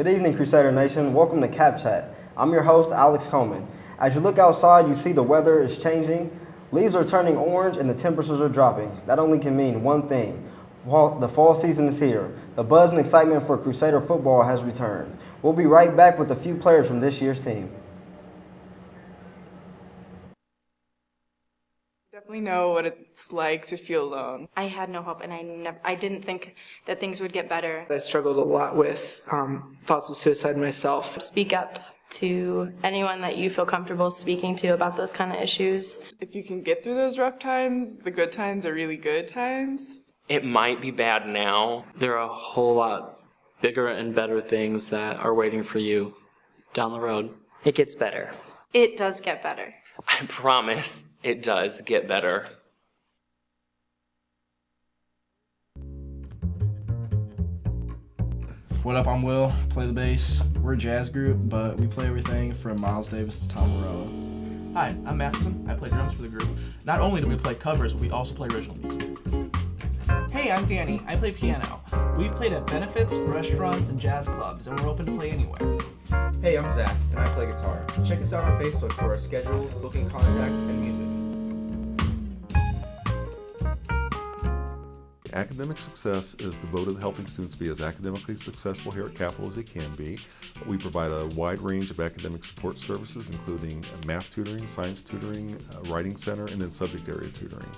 Good evening, Crusader Nation. Welcome to Cap Chat. I'm your host, Alex Coleman. As you look outside, you see the weather is changing. Leaves are turning orange and the temperatures are dropping. That only can mean one thing. The fall season is here. The buzz and excitement for Crusader football has returned. We'll be right back with a few players from this year's team. Definitely know what it's like to feel alone. I had no hope, and I didn't think that things would get better. I struggled a lot with thoughts of suicide myself. Speak up to anyone that you feel comfortable speaking to about those kind of issues. If you can get through those rough times, the good times are really good times. It might be bad now. There are a whole lot bigger and better things that are waiting for you down the road. It gets better. It does get better. I promise it does get better. What up, I'm Will, play the bass. We're a jazz group, but we play everything from Miles Davis to Tom Morello. Hi, I'm Madison. I play drums for the group. Not only do we play covers, but we also play original music. Hey, I'm Danny. I play piano. We've played at benefits, restaurants, and jazz clubs, and we're open to play anywhere. Hey, I'm Zach, and I play guitar. Check us out on Facebook for our schedule, booking contact, and music. Academic success is devoted to helping students be as academically successful here at Capital as they can be. We provide a wide range of academic support services, including math tutoring, science tutoring, writing center, and then subject area tutoring.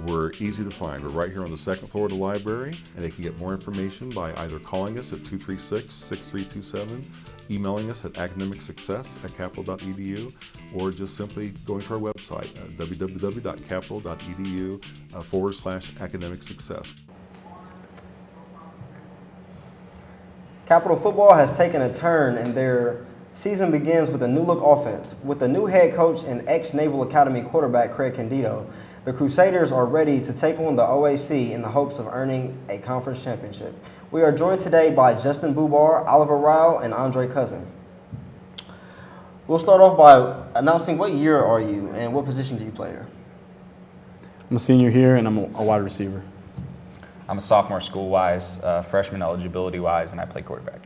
We're easy to find. We're right here on the second floor of the library, and they can get more information by either calling us at 236-6327, emailing us at academicsuccess@capital.edu, or just simply going to our website, www.capital.edu/academic success. Capital football has taken a turn, and their season begins with a new look offense. With the new head coach and ex-Naval Academy quarterback Craig Candido, the Crusaders are ready to take on the OAC in the hopes of earning a conference championship. We are joined today by Justin Bubar, Oliver Rao, and Andre Cousin. We'll start off by announcing what year are you and what position do you play here? I'm a senior here and I'm a wide receiver. I'm a sophomore school-wise, freshman eligibility-wise, and I play quarterback.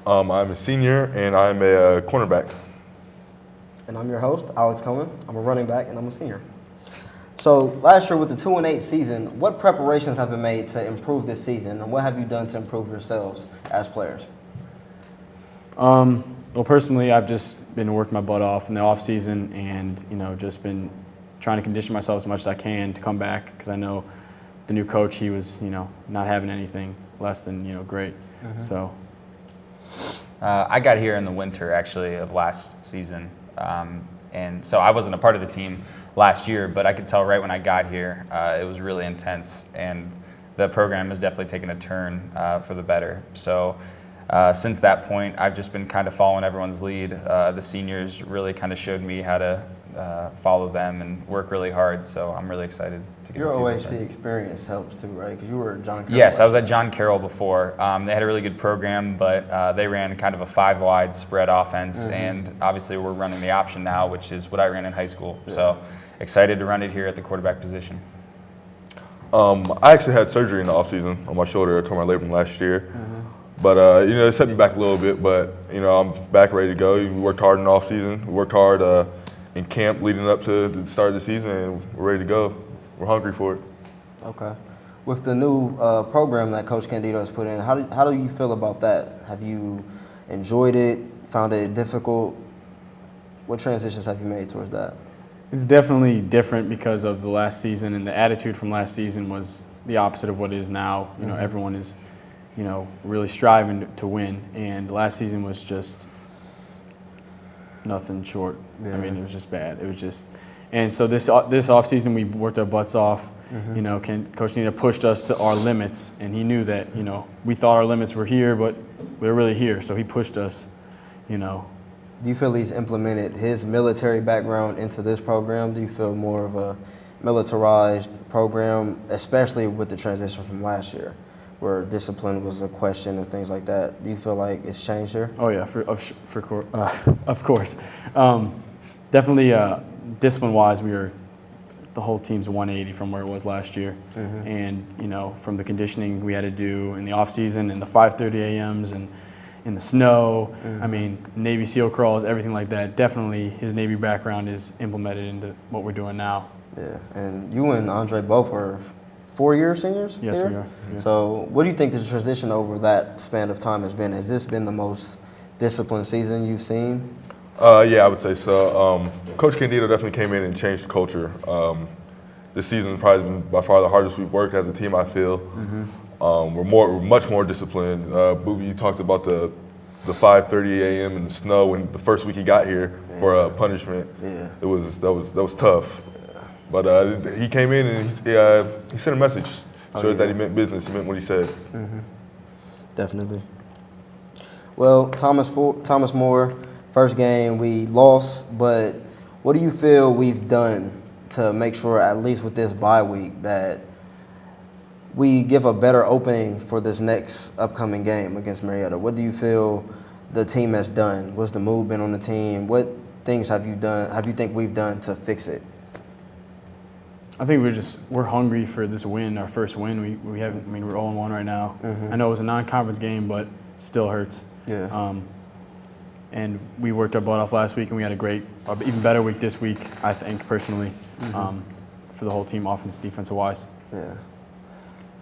I'm a senior and I'm a cornerback. And I'm your host, Alex Coleman. I'm a running back and I'm a senior. So last year with the 2-8 season, what preparations have been made to improve this season, and what have you done to improve yourselves as players? Well, personally, I've just been working my butt off in the off season, and just been trying to condition myself as much as I can to come back, because I know the new coach, he was not having anything less than great. Mm-hmm. So I got here in the winter actually of last season, and so I wasn't a part of the team last year, but I could tell right when I got here it was really intense, and the program has definitely taken a turn for the better. So since that point, I've just been kind of following everyone's lead. The seniors really kind of showed me how to follow them and work really hard, so I'm really excited to get Your the OAC season started. experience helps too, right? Because you were at John Carroll. Yes, I was at John Carroll before. They had a really good program, but they ran kind of a 5-wide spread offense, and obviously we're running the option now, which is what I ran in high school. Yeah. So excited to run it here at the quarterback position. I actually had surgery in the offseason on my shoulder. I tore my labrum last year. But, it set me back a little bit, but, I'm back ready to go. We worked hard in the offseason. We worked hard in camp leading up to the start of the season, and we're ready to go. We're hungry for it. Okay. With the new program that Coach Candido has put in, how do you feel about that? Have you enjoyed it, found it difficult? What transitions have you made towards that? it's definitely different because of the last season, and the attitude from last season was the opposite of what it is now. Everyone is really striving to win, and last season was just nothing short. Yeah. I mean, it was just bad. It was just, and so this off season we worked our butts off. Coach Nina pushed us to our limits, and he knew that we thought our limits were here, but we were really here. So he pushed us. Do you feel he's implemented his military background into this program? Do you feel more of a militarized program, especially with the transition from last year, where discipline was a question and things like that? Do you feel like it's changed here? Oh yeah, of course. Definitely, discipline-wise, we were the whole team's 180 from where it was last year. And, you know, from the conditioning we had to do in the off season and the 5:30 a.m.s and in the snow, I mean, Navy SEAL crawls, everything like that. Definitely his Navy background is implemented into what we're doing now. Yeah, and you and Andre both are 4-year seniors? Yes, here? we are. Yeah. So what do you think the transition over that span of time has been? Has this been the most disciplined season you've seen? Yeah, I would say so. Coach Candido definitely came in and changed the culture. This season has probably been by far the hardest we've worked as a team, I feel. We're much more disciplined. Booby, you talked about the 5:30 a.m. in the snow when the first week he got here for a punishment. Yeah. That was tough. But he came in and he sent a message. Shows that he meant business. He meant what he said. Definitely. Well, Thomas More, first game we lost, but what do you feel we've done to make sure, at least with this bye week, that we give a better opening for this next upcoming game against Marietta? What do you feel the team has done? What's the mood been on the team? What things have you think we've done to fix it? I think we're hungry for this win, our first win. We haven't. I mean, we're 0-1 right now. I know it was a non-conference game, but still hurts. Yeah. And we worked our butt off last week, and we had even better week this week, I think, personally, for the whole team, offense, defensive wise. Yeah.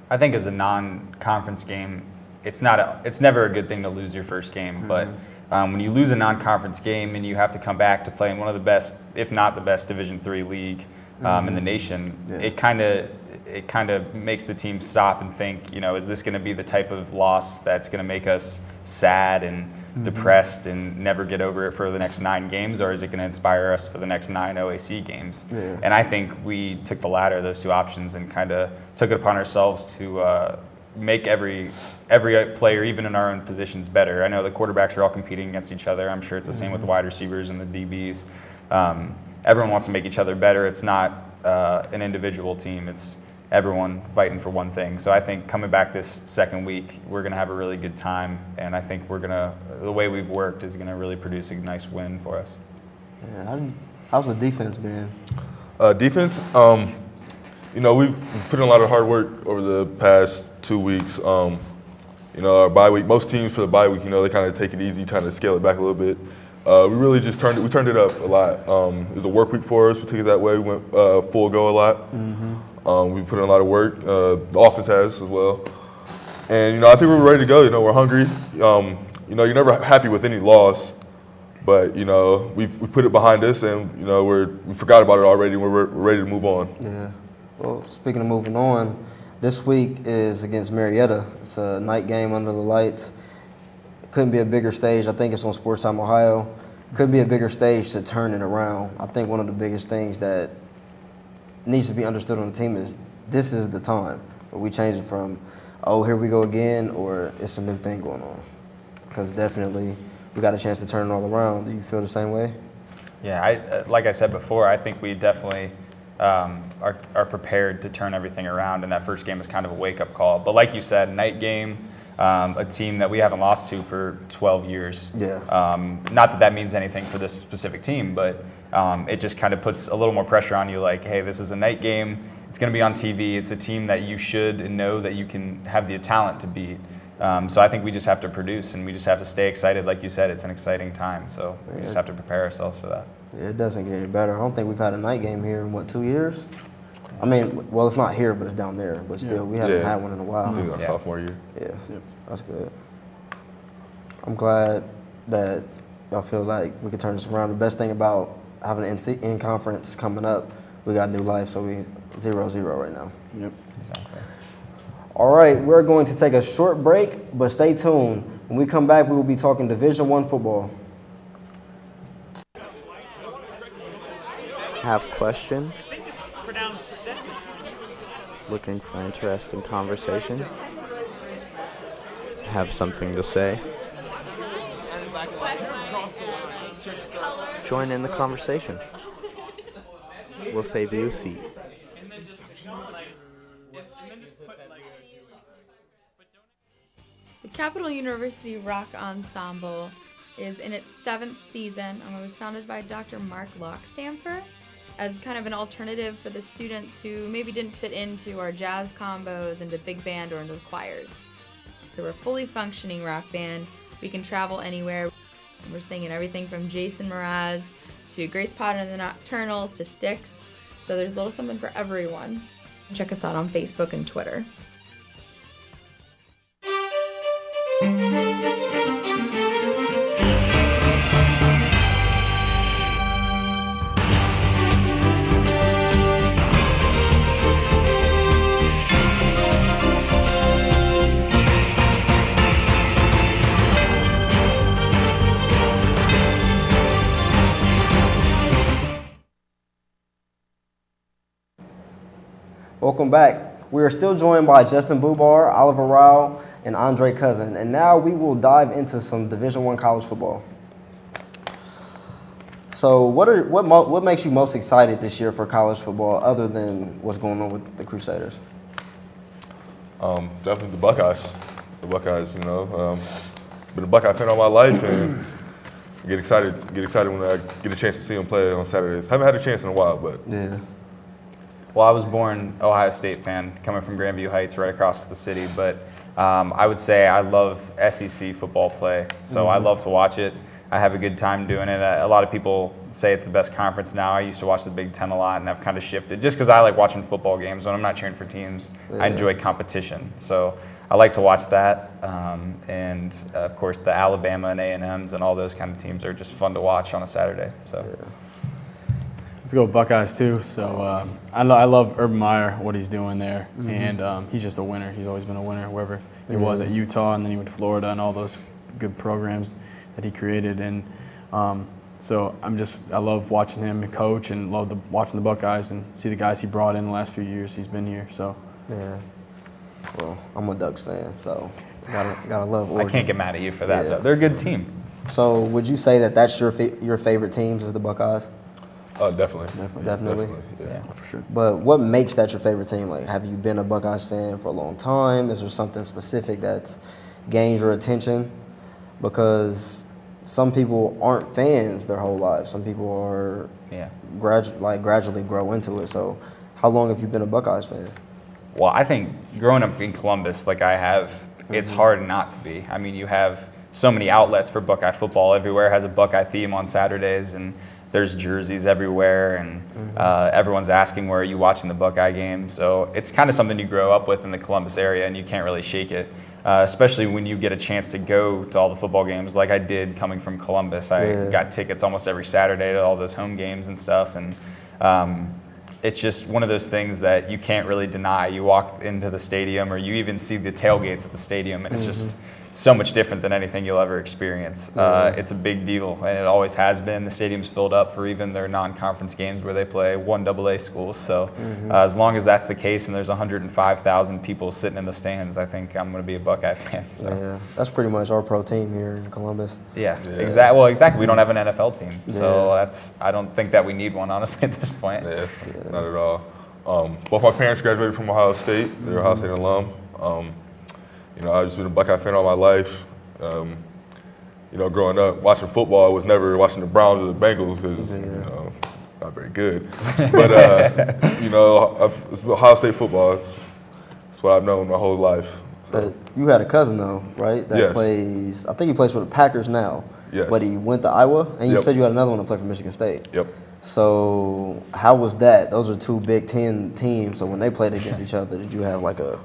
I think as a non-conference game, it's never a good thing to lose your first game. But when you lose a non-conference game and you have to come back to play in one of the best, if not the best, Division III league in the nation, it kind of makes the team stop and think, you know, is this going to be the type of loss that's going to make us sad and depressed and never get over it for the next 9 games, or is it going to inspire us for the next 9 OAC games? And I think we took the latter, those two options, and kind of took it upon ourselves to make every player, even in our own positions, better. I know the quarterbacks are all competing against each other. I'm sure it's the same with the wide receivers and the DBs. Everyone wants to make each other better. It's not an individual team. It's everyone fighting for one thing. So I think coming back this second week, we're going to have a really good time, and I think the way we've worked is going to really produce a nice win for us. Yeah, how's the defense been? Defense, you know, we've put in a lot of hard work over the past 2 weeks. You know, our bye week, most teams for the bye week, you know, they kind of take it easy, trying to scale it back a little bit. We really just turned it up a lot. It was a work week for us. We took it that way. We went full go a lot. We put in a lot of work. The offense has as well. And, you know, I think we're ready to go. You know, we're hungry. You know, you're never happy with any loss. But, you know, we put it behind us, and, you know, we forgot about it already, and we're ready to move on. Yeah. Well, speaking of moving on, this week is against Marietta. It's a night game under the lights. Couldn't be a bigger stage. I think it's on Sports Time Ohio. Couldn't be a bigger stage to turn it around. I think one of the biggest things that needs to be understood on the team is this is the time where we change it from, oh, here we go again, or it's a new thing going on. Because definitely we got a chance to turn it all around. Do you feel the same way? Yeah, like I said before, I think we definitely are prepared to turn everything around, and that first game is kind of a wake-up call. But like you said, night game, a team that we haven't lost to for 12 years. Yeah. Not that means anything for this specific team, but it just kind of puts a little more pressure on you, like, hey, this is a night game. It's going to be on TV. It's a team that you should and know that you can have the talent to beat. So I think we just have to produce, and we just have to stay excited. Like you said, it's an exciting time, so we just have to prepare ourselves for that. Yeah, it doesn't get any better. I don't think we've had a night game here in, 2 years? I mean, well, it's not here, but it's down there. But still, we haven't had one in a while. I think our sophomore year. Yeah, that's good. I'm glad that y'all feel like we can turn this around. The best thing about having an in-conference coming up, we got new life, so we 0-0 right now. Yep. Exactly. All right, we're going to take a short break, but stay tuned. When we come back, we will be talking Division I football. Have question? Looking for interesting conversation? Have something to say? Join in the conversation. We'll save you a seat. The Capital University Rock Ensemble is in its 7th season and was founded by Dr. Mark Lockstamper. as kind of an alternative for the students who maybe didn't fit into our jazz combos, into big band, or into the choirs. So we're a fully functioning rock band. We can travel anywhere. We're singing everything from Jason Mraz to Grace Potter and the Nocturnals to Styx. So there's a little something for everyone. Check us out on Facebook and Twitter. Welcome back. We are still joined by Justin Bubar, Oliver Rao, and Andre Cousin, and now we will dive into some Division I college football. So, what makes you most excited this year for college football, other than what's going on with the Crusaders? Definitely the Buckeyes. The Buckeyes, you know, been a Buckeye fan all my life, and get excited when I get a chance to see them play on Saturdays. Haven't had a chance in a while, but yeah. Well, I was born Ohio State fan, coming from Grandview Heights, right across the city. But I would say I love SEC football play, so I love to watch it. I have a good time doing it. A lot of people say it's the best conference now. I used to watch the Big Ten a lot, and I've kind of shifted just because I like watching football games. When I'm not cheering for teams, I enjoy competition. So I like to watch that, and of course the Alabama and A&Ms and all those kind of teams are just fun to watch on a Saturday. So. Let's go with Buckeyes too. So I love Urban Meyer, what he's doing there, and he's just a winner. He's always been a winner wherever he was at Utah, and then he went to Florida and all those good programs that he created. And so I love watching him coach, and love watching the Buckeyes and see the guys he brought in the last few years he's been here. So yeah. Well, I'm a Ducks fan, so gotta love Oregon. I can't get mad at you for that, though. They're a good team. So would you say that that's your favorite teams is the Buckeyes? Definitely. Yeah, for sure. But what makes that your favorite team? Like, have you been a Buckeyes fan for a long time? Is there something specific that's gained your attention? Because some people aren't fans their whole lives. Some people are gradually grow into it. So how long have you been a Buckeyes fan? Well, I think growing up in Columbus like I have, it's hard not to be. I mean, you have so many outlets for Buckeye football. Everywhere has a Buckeye theme on Saturdays, and there's jerseys everywhere, and everyone's asking where are you watching the Buckeye game. So it's kind of something you grow up with in the Columbus area, and you can't really shake it, especially when you get a chance to go to all the football games like I did coming from Columbus. I got tickets almost every Saturday to all those home games and stuff, and it's just one of those things that you can't really deny. You walk into the stadium, or you even see the tailgates at the stadium, and it's just so much different than anything you'll ever experience. It's a big deal, and it always has been. The stadium's filled up for even their non-conference games where they play 1AA schools. So as long as that's the case and there's 105,000 people sitting in the stands, I think I'm going to be a Buckeye fan. So. Yeah, that's pretty much our pro team here in Columbus. Exactly. Well, exactly. We don't have an NFL team, so I don't think that we need one, honestly, at this point. Not at all. Both my parents graduated from Ohio State. They're Ohio State alum. You know, I've just been a Buckeye fan all my life. You know, growing up, watching football, I was never watching the Browns or the Bengals because, you know, not very good. But, you know, it's Ohio State football. It's what I've known my whole life. So. But you had a cousin, though, right? That plays, I think he plays for the Packers now. Yes. But he went to Iowa, and you said you had another one to play for Michigan State. So how was that? Those are two Big Ten teams. So when they played against each other, did you have like a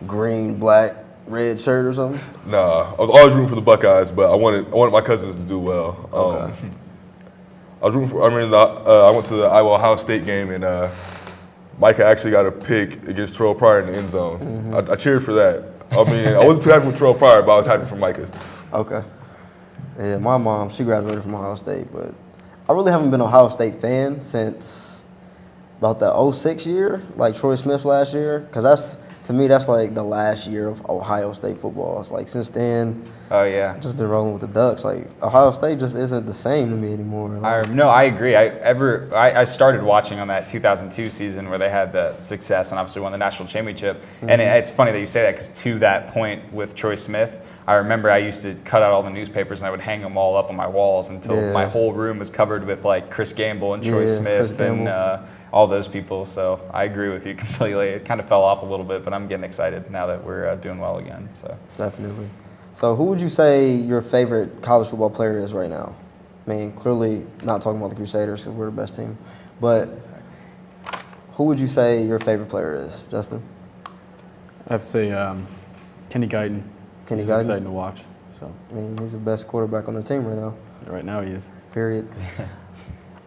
green, black, red shirt or something? Nah, I was always rooting for the Buckeyes, but I wanted my cousins to do well. I was rooting for. I mean, I went to the Iowa-Ohio State game, and Micah actually got a pick against Terrell Pryor in the end zone. I cheered for that. I mean, I wasn't too happy with Terrell Pryor, but I was happy for Micah. Okay. Yeah, my mom, she graduated from Ohio State, but I really haven't been an Ohio State fan since about the 06 year, like Troy Smith last year, because that's, to me, that's like the last year of Ohio State football. It's like since then, I've just been rolling with the Ducks. Like Ohio State just isn't the same to me anymore. No, I agree. I started watching on that 2002 season where they had the success and obviously won the national championship. And it's funny that you say that because to that point with Troy Smith, I remember I used to cut out all the newspapers and I would hang them all up on my walls until my whole room was covered with like Chris Gamble and Troy Smith and all those people. So I agree with you completely. It kind of fell off a little bit, but I'm getting excited now that we're doing well again. So definitely. So who would you say your favorite college football player is right now? I mean, clearly not talking about the Crusaders because we're the best team, but who would you say your favorite player is, Justin? I have to say Kenny Guyton. Kenny He's Guyton? exciting to watch. So I mean, he's the best quarterback on the team right now. Right now he is. Period.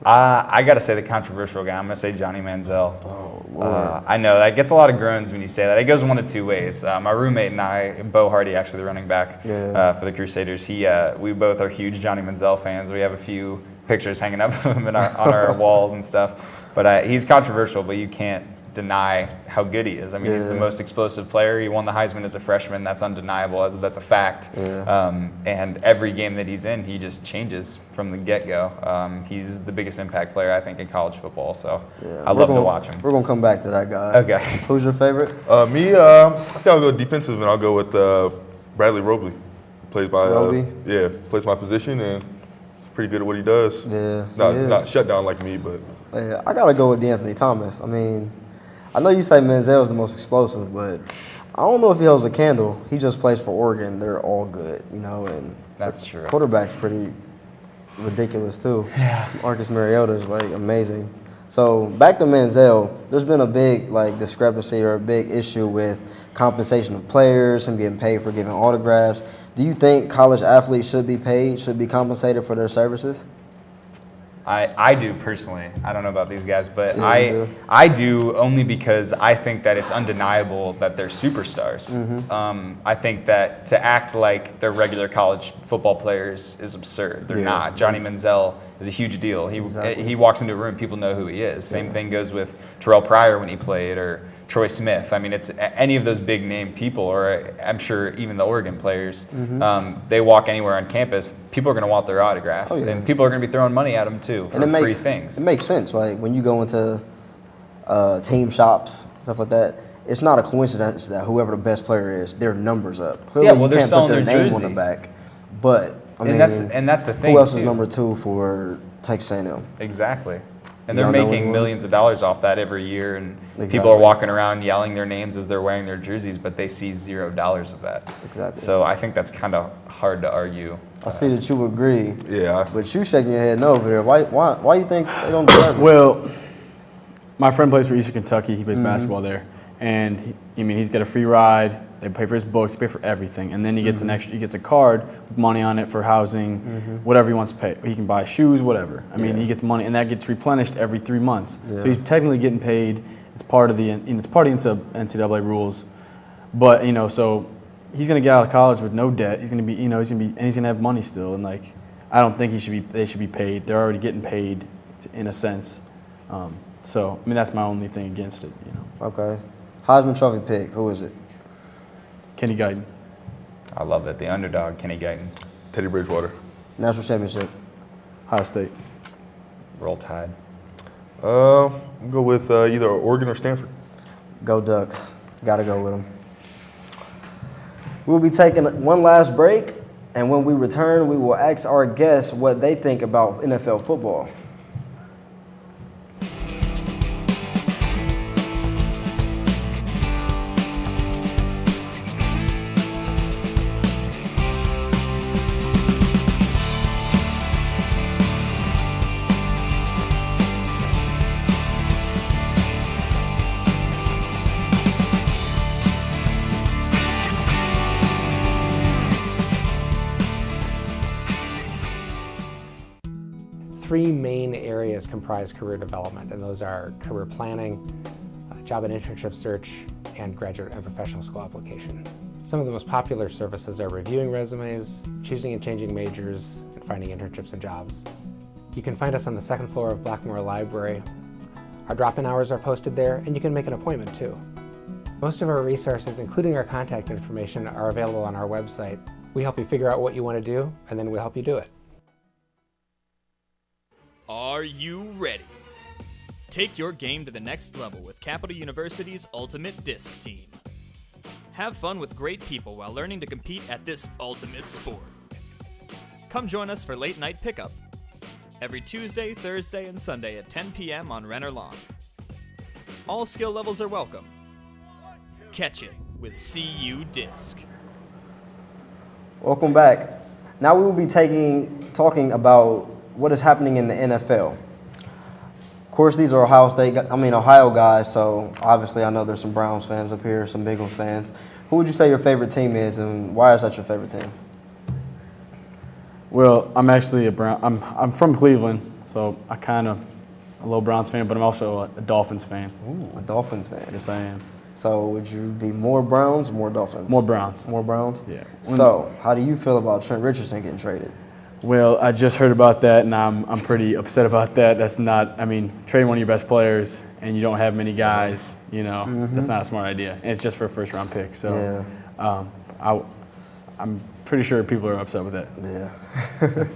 I got to say the controversial guy. I'm going to say Johnny Manziel. Oh, Lord. I know that gets a lot of groans when you say that. It goes one of two ways. My roommate and I, Bo Hardy, actually the running back for the Crusaders, we both are huge Johnny Manziel fans. We have a few pictures hanging up of him on our walls and stuff. But he's controversial, but you can't deny how good he is. I mean, he's the most explosive player. He won the Heisman as a freshman. That's undeniable. That's a fact. And every game that he's in, he just changes from the get-go. He's the biggest impact player, I think, in college football. So I love to watch him. We're going to come back to that guy. Okay. Who's your favorite? Me, I think I'll go defensive, and I'll go with Bradley Roby. Plays my position, and he's pretty good at what he does. Yeah, not shut down like me, but. Yeah, I got to go with DeAnthony Thomas. I mean, I know you say Manziel is the most explosive, but I don't know if he holds a candle. He just plays for Oregon. They're all good, you know, and that's true. Quarterback's pretty ridiculous too. Yeah. Marcus Mariota is like amazing. So back to Manziel, there's been a big discrepancy or a big issue with compensation of players and getting paid for giving autographs. Do you think college athletes should be paid, should be compensated for their services? I do personally. I don't know about these guys, but I do only because I think that it's undeniable that they're superstars. I think that to act like they're regular college football players is absurd. They're not. Johnny Manziel is a huge deal. He walks into a room, people know who he is. Same thing goes with Terrell Pryor when he played, or Troy Smith. I mean, it's any of those big name people, or I'm sure even the Oregon players, they walk anywhere on campus, people are going to want their autograph. And people are going to be throwing money at them too for free things. It makes sense. Like when you go into team shops, stuff like that, it's not a coincidence that whoever the best player is, their number's up. Clearly you can't put their name on the back. But I mean, and that's the thing. Who else is number 2 for Texas A&M? Exactly. And they're making millions of dollars off that every year, and people are walking around yelling their names as they're wearing their jerseys, but they see $0 of that. Exactly. So I think that's kind of hard to argue. I see that you agree. Yeah. But you shaking your head no over there. Why you think they don't deserve it? Well, my friend plays for Eastern Kentucky. He plays basketball there, and he's got a free ride. They pay for his books, they pay for everything, and then he gets he gets a card with money on it for housing, whatever he wants to pay. He can buy shoes, whatever. I mean, he gets money, and that gets replenished every 3 months. So he's technically getting paid. It's part of the NCAA rules, but so he's gonna get out of college with no debt. He's gonna be and he's gonna have money still, and I don't think they should be paid. They're already getting paid in a sense. So that's my only thing against it. Okay, Heisman Trophy pick. Who is it? Kenny Guyton. I love it. The underdog, Kenny Guyton. Teddy Bridgewater. National championship. Ohio State. Roll Tide. I'll go with either Oregon or Stanford. Go Ducks. Got to go with them. We'll be taking one last break, and when we return, we will ask our guests what they think about NFL football. Three main areas comprise career development, and those are career planning, job and internship search, and graduate and professional school application. Some of the most popular services are reviewing resumes, choosing and changing majors, and finding internships and jobs. You can find us on the second floor of Blackmore Library. Our drop-in hours are posted there, and you can make an appointment too. Most of our resources, including our contact information, are available on our website. We help you figure out what you want to do, and then we'll help you do it. Are you ready? Take your game to the next level with Capital University's Ultimate Disc Team. Have fun with great people while learning to compete at this ultimate sport. Come join us for late night pickup every Tuesday, Thursday, and Sunday at 10 p.m. on Renner Lawn. All skill levels are welcome. Catch it with CU Disc. Welcome back. Now we will be talking about what is happening in the NFL. Of course, these are Ohio guys, so obviously I know there's some Browns fans up here, some Bengals fans. Who would you say your favorite team is, and why is that your favorite team? Well, I'm actually I'm from Cleveland, so I kind of a little Browns fan, but I'm also a Dolphins fan. Ooh, a Dolphins fan. Yes, I am. So would you be more Browns or more Dolphins? More Browns. More Browns? Yeah. So how do you feel about Trent Richardson getting traded? Well, I just heard about that, and I'm pretty upset about that. That's not, trading one of your best players and you don't have many guys, that's not a smart idea. And it's just for a first-round pick. So I'm pretty sure people are upset with that. Yeah.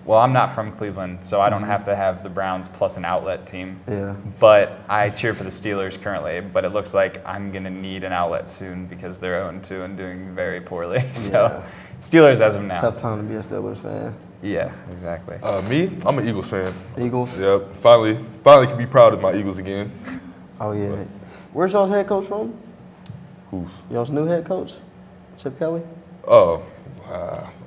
Well, I'm not from Cleveland, so I don't have to have the Browns plus an outlet team. Yeah. But I cheer for the Steelers currently, but it looks like I'm going to need an outlet soon because they're 0-2 and doing very poorly. So Steelers as of now. Tough time to be a Steelers fan. Yeah, exactly. Me, I'm an Eagles fan. Eagles? Yep. Finally can be proud of my Eagles again. Oh, yeah. Where's y'all's head coach from? Who's? Y'all's new head coach? Chip Kelly? Oh,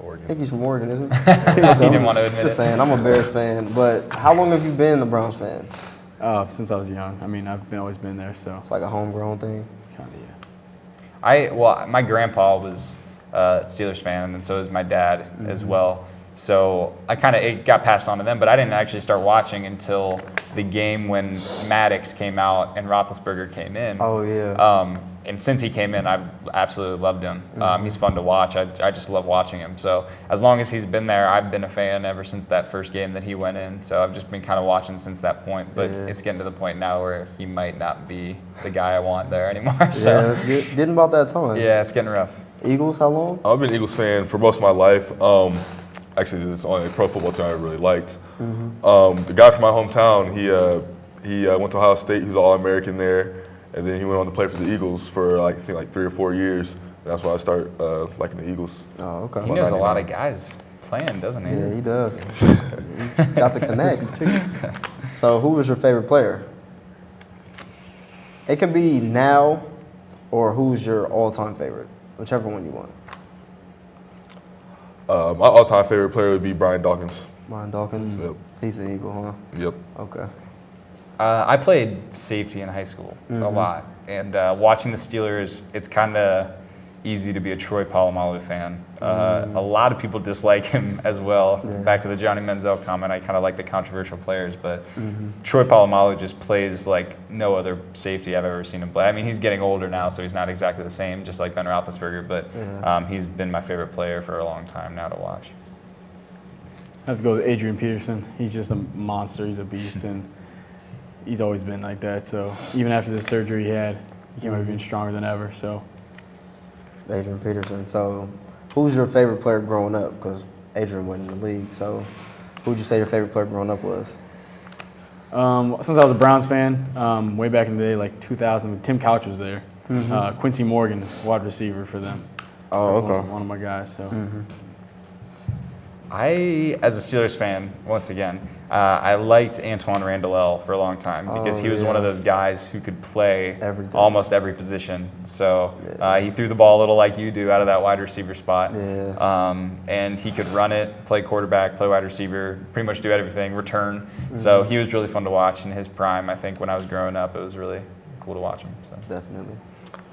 Oregon. I think he's from Oregon, isn't he? He didn't want to admit Just saying, I'm a Bears fan. But how long have you been a Browns fan? Since I was young. I've always been there, so. It's like a homegrown thing? Kind of, yeah. My grandpa was a Steelers fan, and so is my dad as well. So it got passed on to them, but I didn't actually start watching until the game when Maddox came out and Roethlisberger came in. Oh, yeah. And since he came in, I've absolutely loved him. He's fun to watch. I just love watching him. So as long as he's been there, I've been a fan ever since that first game that he went in. So I've just been kind of watching since that point. But it's getting to the point now where he might not be the guy I want there anymore. So. Yeah, it's getting about that time. Yeah, it's getting rough. Eagles, how long? I've been an Eagles fan for most of my life. Actually, it's the only pro football team I really liked. The guy from my hometown, he went to Ohio State. He was an All-American there. And then he went on to play for the Eagles for I think 3 or 4 years. That's why I started liking the Eagles. Oh, okay. He knows a lot of guys playing, doesn't he? Yeah, he does. He's got the connects. So who was your favorite player? It can be now or who's your all-time favorite, whichever one you want. My all-time favorite player would be Brian Dawkins. Brian Dawkins? Yep. He's an Eagle, huh? Yep. Okay. I played safety in high school a lot, and watching the Steelers, it's kind of easy to be a Troy Polamalu fan. A lot of people dislike him as well. Yeah. Back to the Johnny Manziel comment, I kind of like the controversial players, but Troy Polamalu just plays like no other safety I've ever seen him play. He's getting older now, so he's not exactly the same, just like Ben Roethlisberger, but he's been my favorite player for a long time now to watch. I have to go with Adrian Peterson. He's just a monster. He's a beast, and he's always been like that. So even after the surgery he had, he came out being stronger than ever. So Adrian Peterson. So who's your favorite player growing up? Because Adrian wasn't in the league. So who would you say your favorite player growing up was? Since I was a Browns fan, way back in the day, like 2000, Tim Couch was there. Quincy Morgan, wide receiver for them. Oh, That's okay. one of my guys. So. I, as a Steelers fan, once again, I liked Antoine Randall for a long time because he was one of those guys who could play almost every position. So he threw the ball a little like you do out of that wide receiver spot. And he could run it, play quarterback, play wide receiver, pretty much do everything, return. So he was really fun to watch in his prime. I think when I was growing up, it was really cool to watch him. So. Definitely.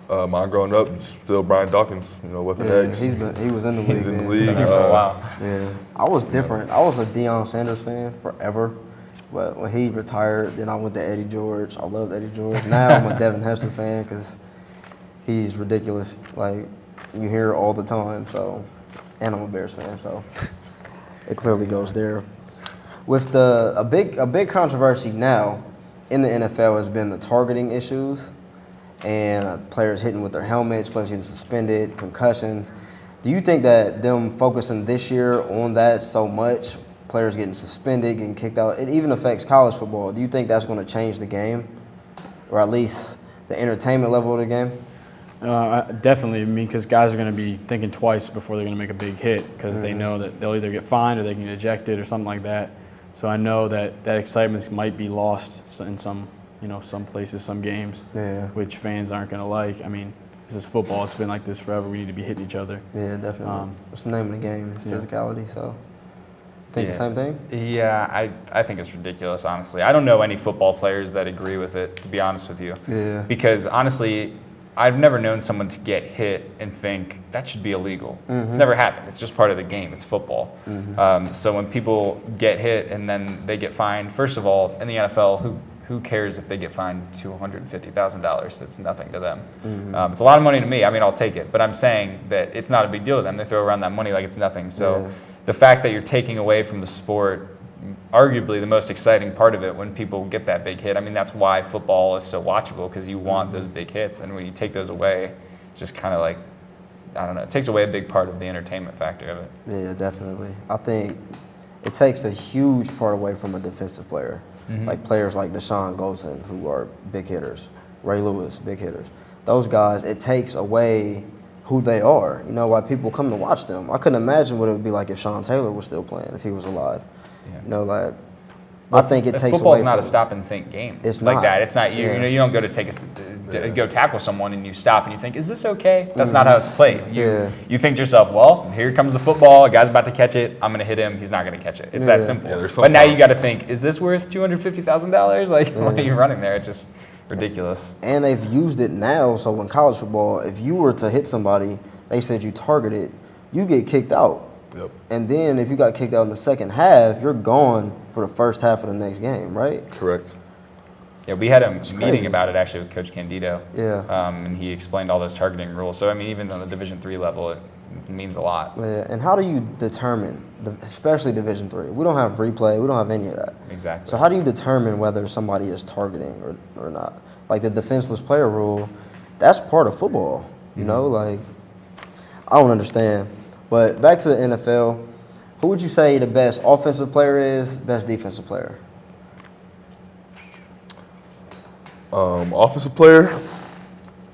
Mine growing up, still Brian Dawkins, Weapon X. He was in the league. He's in the league. For a while. Yeah, I was different. I was a Deion Sanders fan forever, but when he retired, then I went to Eddie George. I loved Eddie George. Now I'm a Devin Hester fan because he's ridiculous. Like you hear it all the time. So, and I'm a Bears fan, so it clearly goes there. With a big controversy now in the NFL has been the targeting issues. And players hitting with their helmets, players getting suspended, concussions. Do you think that them focusing this year on that so much, players getting suspended, getting kicked out, it even affects college football? Do you think that's going to change the game, or at least the entertainment level of the game? Definitely. I mean, because guys are going to be thinking twice before they're going to make a big hit because they know that they'll either get fined or they can get ejected or something like that. So I know that that excitement might be lost in some, some places, some games, which fans aren't going to like. I mean, this is football. It's been like this forever. We need to be hitting each other. Yeah, definitely. It's the name of the game, physicality. So, think the same thing? Yeah, I think it's ridiculous, honestly. I don't know any football players that agree with it, to be honest with you. Yeah. Because, honestly, I've never known someone to get hit and think that should be illegal. It's never happened. It's just part of the game. It's football. So when people get hit and then they get fined, first of all, in the NFL, who cares if they get fined $250,000? That's nothing to them. It's a lot of money to me. I mean, I'll take it. But I'm saying that it's not a big deal to them. They throw around that money like it's nothing. So the fact that you're taking away from the sport arguably the most exciting part of it when people get that big hit. I mean, that's why football is so watchable, because you want those big hits, and when you take those away, it's just kind of like, I don't know, it takes away a big part of the entertainment factor of it. Yeah, definitely. I think it takes a huge part away from a defensive player. Like players like Deshaun Golson, who are big hitters, Ray Lewis, big hitters. Those guys, it takes away who they are, why people come to watch them. I couldn't imagine what it would be like if Sean Taylor was still playing, if he was alive. I think it takes away. Football's not a stop and think game. It's like not. that. It's not you. You don't go to go tackle someone and you stop and you think, is this okay? That's not how it's played. You think to yourself, well, here comes the football. A guy's about to catch it. I'm gonna hit him. He's not gonna catch it. It's that simple. But now you got to think, is this worth $250,000? Like, why are you running there? It's just ridiculous. And they've used it now. So in college football, if you were to hit somebody, they said you targeted, you get kicked out. And then if you got kicked out in the second half, you're gone for the first half of the next game, right? Correct. Yeah, we had a meeting about it actually with Coach Candido. Yeah. And he explained all those targeting rules. So I mean, even on the Division III level, it means a lot. Yeah. And how do you determine, especially Division III? We don't have replay. We don't have any of that. Exactly. So how do you determine whether somebody is targeting or not? Like the defenseless player rule, that's part of football. Like I don't understand. But back to the NFL, who would you say the best offensive player is, best defensive player? Offensive player,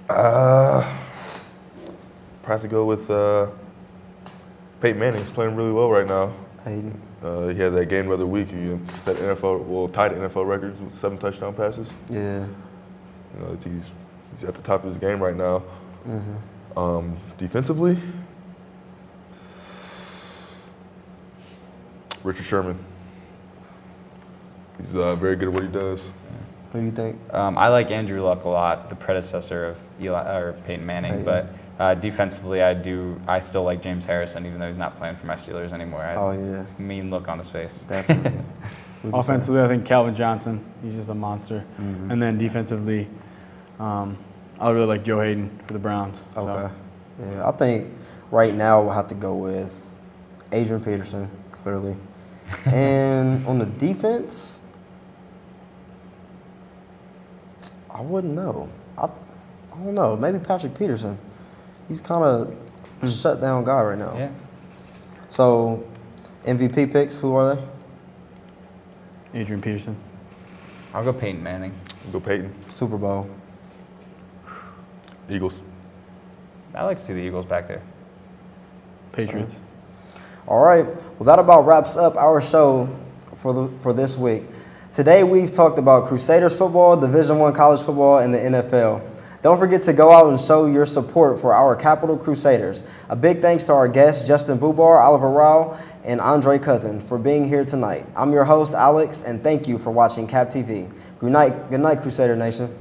probably have to go with Peyton Manning. He's playing really well right now. Peyton. He had that game the other week. He set tied NFL records with 7 touchdown passes. Yeah. He's at the top of his game right now. Defensively, Richard Sherman. He's very good at what he does. Who do you think? I like Andrew Luck a lot, the predecessor of Peyton Manning. But defensively, I still like James Harrison, even though he's not playing for my Steelers anymore. Mean look on his face. Definitely. Offensively, I think Calvin Johnson. He's just a monster. And then defensively, I really like Joe Hayden for the Browns. Okay. Yeah, I think right now we'll have to go with Adrian Peterson, clearly. And on the defense, I wouldn't know. I don't know. Maybe Patrick Peterson. He's kind of a shut-down guy right now. Yeah. So, MVP picks, who are they? Adrian Peterson. I'll go Peyton Manning. I'll go Peyton. Super Bowl. Eagles. I like to see the Eagles back there. Patriots. All right. Well, that about wraps up our show for this week. Today we've talked about Crusaders football, Division I college football, and the NFL. Don't forget to go out and show your support for our Capital Crusaders. A big thanks to our guests, Justin Bubar, Oliver Rao, and Andre Cousin for being here tonight. I'm your host, Alex, and thank you for watching CapTV. Good night, Crusader Nation.